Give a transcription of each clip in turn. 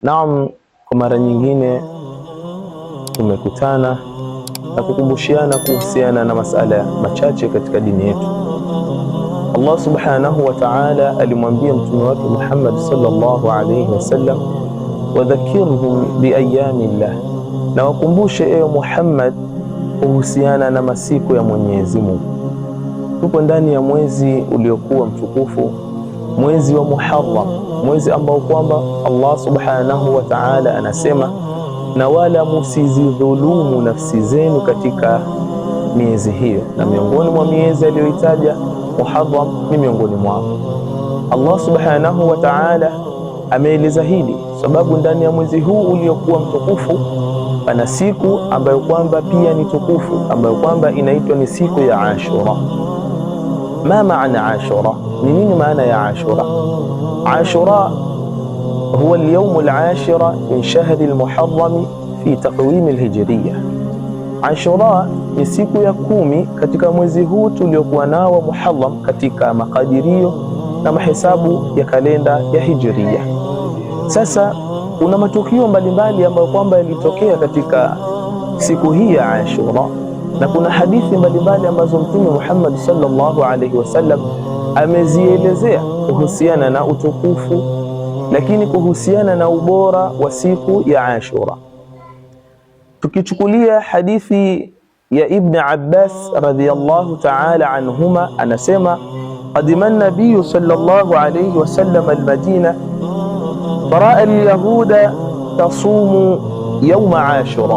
Naam, kwa mara nyingine tumekutana na kukumbushiana kuhusiana na masala machache katika dini yetu. Allah subhanahu wa ta'ala alimwambia mtume wake Muhammad sallallahu alayhi wasallam, wadhakirhum biayamillah, na wakumbushe ewe Muhammad kuhusiana na masiku ya Mwenyezi Mungu. Tupo ndani ya mwezi uliokuwa mtukufu, mwezi wa Muharram, mwezi ambao kwamba Allah subhanahu wa ta'ala anasema, na wala musizidhulumu nafsi zenu katika miezi hiyo, na miongoni mwa miezi aliyoitaja Muharram ni miongoni mwao. Allah subhanahu wa ta'ala ameeleza hili sababu ndani ya mwezi huu uliokuwa mtukufu pana siku ambayo kwamba pia ni tukufu, ambayo kwamba inaitwa ni siku ya Ashura. Ma maana Ashura? Ni nini maana ya Ashura? Ashura huwa al-yawm al-ashira min shahri al-Muharram fi taqwim al-hijriya. Ashura ni siku ya 10 katika mwezi huu tuliokuwa nao Muharram katika makadirio na mahesabu ya kalenda ya Hijriya. Sasa kuna matukio mbalimbali ambayo kwamba yalitokea katika siku hii ya Ashura, na kuna hadithi mbalimbali ambazo Mtume Muhammad sallallahu alaihi wasallam amezielezea kuhusiana na utukufu, lakini kuhusiana na ubora wa siku ya Ashura. Tukichukulia hadithi ya Ibn Abbas radhiyallahu ta'ala anhuma, anasema qadima an-nabiy sallallahu alayhi wasallam al-Madina faraa al-yahuda tasumu yawma Ashura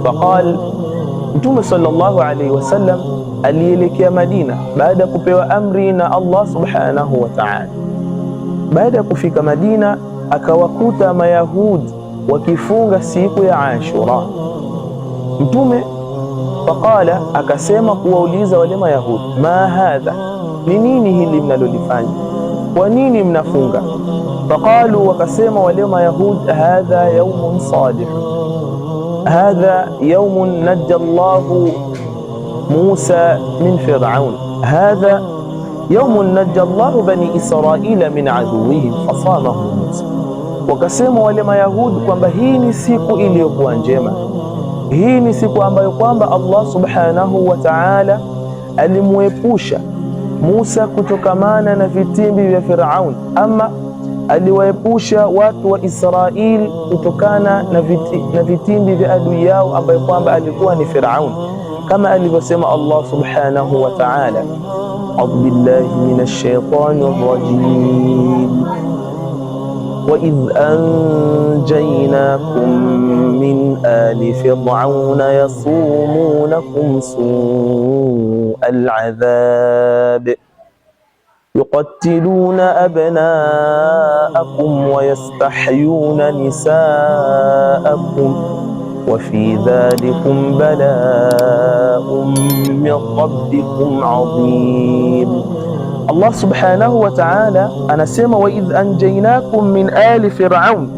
faqal, Mtume sallallahu alayhi wasallam alielekea Madina baada ya kupewa amri na Allah subhanahu wa ta'ala. Baada ya kufika Madina akawakuta Mayahudi wakifunga siku ya Ashura. Mtume faqala, akasema kuwauliza wale Mayahudi, ma hadha, ni nini hili mnalolifanya? Kwa nini mnafunga? Faqalu, wakasema wale Mayahudi, hadha yawmun salih, hadha yawmun najja Allahu Musa min Fir'aun, hadha yawmun najja Allahu bani Israila min aduwwihim fasamahu Musa. Wakasema wale Mayahudi kwamba hii ni siku iliyokuwa njema, hii ni siku ambayo kwamba Allah subhanahu wa ta'ala alimuepusha Musa kutokamana na vitimbi vya Firaun, ama aliwaepusha watu wa Israeli kutokana na vitimbi vya adui yao ambayo kwamba alikuwa ni Firaun, kama alivyosema Allah subhanahu wa ta'ala, a'udhu billahi minash shaitanir rajim, وإذ أنجيناكم من آل فرعون يصومونكم سوء العذاب يقتلون أبناءكم ويستحيون نساءكم وفي ذلكم بلاء من ربكم عظيم. Allah subhanahu wa ta'ala anasema, wa idh anjaynakum min ali Fir'aun,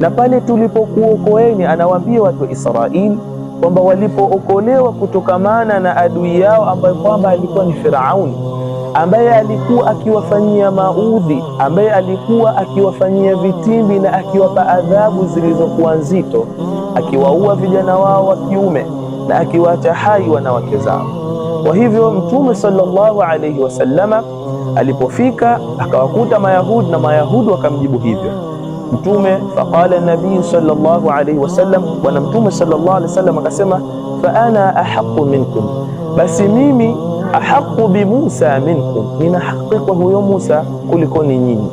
na pale tulipokuokoeni, anawaambia watu wa Israeli kwamba walipookolewa kutokamana na adui yao ambaye kwamba alikuwa ni Firaun, ambaye alikuwa akiwafanyia maudhi, ambaye alikuwa akiwafanyia vitimbi na akiwapa adhabu zilizokuwa nzito, akiwaua vijana wao wa kiume na akiwaacha hai wanawake zao. Kwa hivyo Mtume sallallahu alayhi wasallama alipofika akawakuta Mayahudi na Mayahudi wakamjibu hivyo Mtume. Faqala nabii sallallahu alayhi wasallam, bwana Mtume sallallahu alayhi wasallam akasema, fa ana ahqqu minkum, basi mimi ahqqu bi Musa minkum, nina haki kwa huyo Musa kuliko ni nyinyi.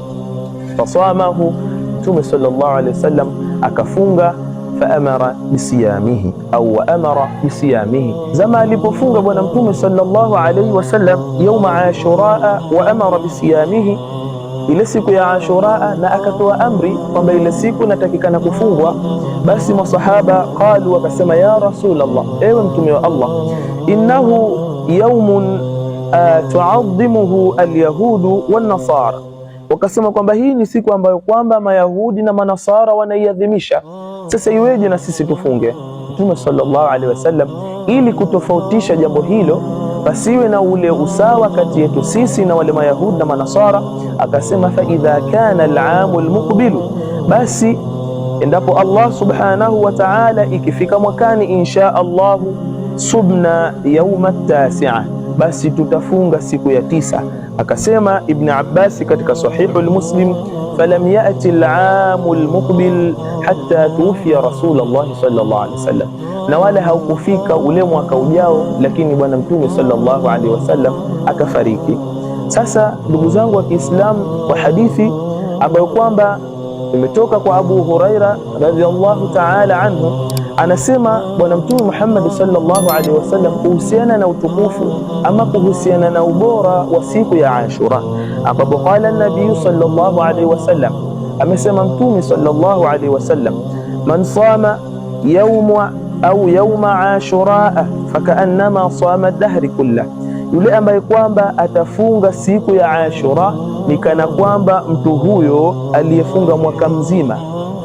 Fasamahu, Mtume sallallahu alayhi wasallam akafunga, faamara bisiyamihi au waamara bisiyamihi, zama alipofunga bwana Mtume sallallahu alayhi wasallam yauma Ashura, waamara bisiyamihi, ile siku ya Ashura, na akatoa amri kwamba ile siku natakikana kufungwa. Basi masahaba qalu, wakasema, ya Rasulullah, ewe Mtume wa Allah, innahu yawmun tuadhimuhu alyahudu wan nasara, wakasema kwamba hii ni siku ambayo kwamba Mayahudi na Manasara wanaiadhimisha, sasa iweje na sisi tufunge? Mtume sallallahu alaihi wasallam, ili kutofautisha jambo hilo, pasiwe na ule usawa kati yetu sisi na wale Mayahudi na Manasara, akasema fa idha kana al-aamul muqbilu, basi endapo Allah subhanahu wa ta'ala ikifika mwakani insha Allahu subna yauma tasi'a, basi tutafunga siku ya 9. Akasema Ibn Abbas katika Sahihul Muslim, falam ya'ti al-'amu al-muqbil hatta tuwfiya Rasulullah sallallahu alaihi wasallam, na wala haukufika ule mwaka ujao, lakini bwana Mtume sallallahu alaihi wasallam akafariki. Sasa ndugu zangu wa Kiislamu, kwa hadithi ambayo kwamba imetoka kwa Abu Huraira radhiyallahu ta'ala anhu, anasema bwana Mtume Muhammad sallallahu alaihi wasallam kuhusiana na utukufu ama kuhusiana na ubora wa siku ya Ashura, ambapo qala nabii sallallahu alaihi wasallam, amesema Mtume sallallahu alaihi wasallam, man sama yawma au yawma ashura fakaannama sama dahri kullah, yule ambaye kwamba atafunga siku ya Ashura ni kana kwamba mtu huyo aliyefunga mwaka mzima.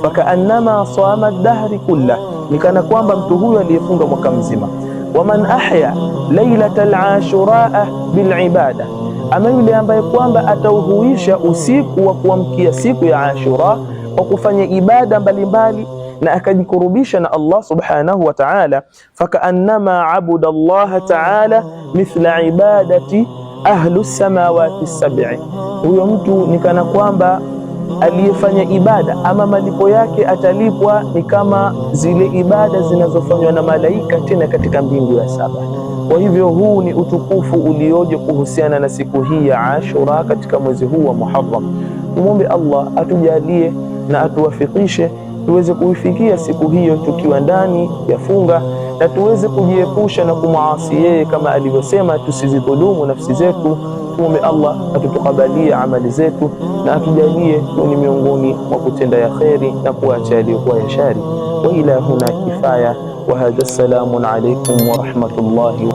Fakaannama sama dahri kullah, ni kana kwamba mtu huyo aliyefunga mwaka mzima. Waman ahya lailatal ashura bil ibada, ama yule ambaye kwamba atauhuisha usiku wa kuamkia siku ya Ashura kwa kufanya ibada mbalimbali na akajikurubisha na Allah subhanahu wa ta'ala, fakaannama abuda Allah ta'ala mithla ibadati ahlu samawati sab'i, huyo mtu ni kana kwamba aliyefanya ibada ama malipo yake atalipwa ni kama zile ibada zinazofanywa na malaika tena katika mbingu ya 7. Kwa hivyo huu ni utukufu ulioje kuhusiana na siku hii ya Ashura katika mwezi huu wa Muharram. Tumwombe Allah atujalie na atuwafikishe tuweze kuifikia siku hiyo tukiwa ndani ya funga, na tuweze kujiepusha na kumwasi yeye kama alivyosema tusizidhulumu nafsi zetu. Tuombe Allah atutukabalie amali zetu na atujalie ni miongoni mwa kutenda ya kheri na kuacha yaliyokuwa ya shari. Wa ila huna kifaya wa hadha, assalamu alaykum wa rahmatullahi